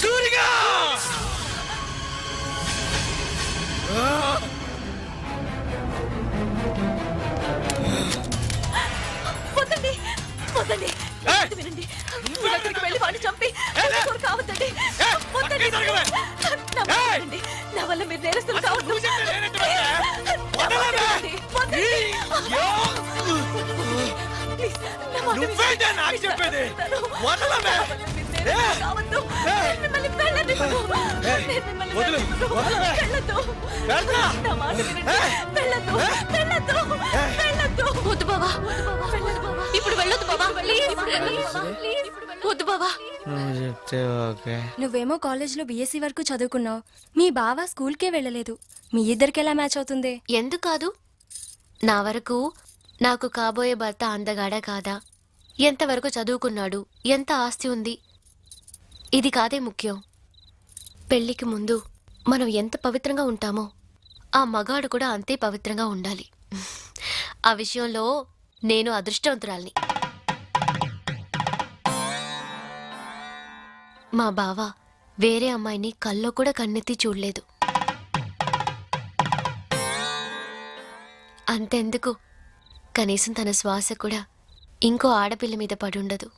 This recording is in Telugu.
సూరిగా వద్దండి వద్దండి వినండి దగ్గరికి వెళ్ళి వాడిని చంపి కావద్దండి వద్దండి నా వల్ల మీరు నేరస్తులు కావద్దు నాకు చెప్పేది వద్దు బాబా ఇప్పుడు వెళ్ళొద్దు బాబా వద్దు బాబా. నువ్వేమో కాలేజ్లో బీఎస్సీ వరకు చదువుకున్నావు, మీ బావ స్కూల్కే వెళ్ళలేదు. మీ ఇద్దరికి ఎలా మ్యాచ్ అవుతుంది? ఎందుకు కాదు? నా వరకు నాకు కాబోయే భర్త అందగాడా కాదా, ఎంతవరకు చదువుకున్నాడు, ఎంత ఆస్తి ఉంది, ఇది కాదే ముఖ్యం. పెళ్లికి ముందు మనం ఎంత పవిత్రంగా ఉంటామో ఆ మగాడు కూడా అంతే పవిత్రంగా ఉండాలి. ఆ విషయంలో నేను అదృష్టవంతురాల్ని. మా బావ వేరే అమ్మాయిని కల్లో కూడా కన్నెత్తి చూడలేదు. అంతెందుకు, కనీసం తన శ్వాస కూడా ఇంకో ఆడపిల్ల మీద పడుండదు.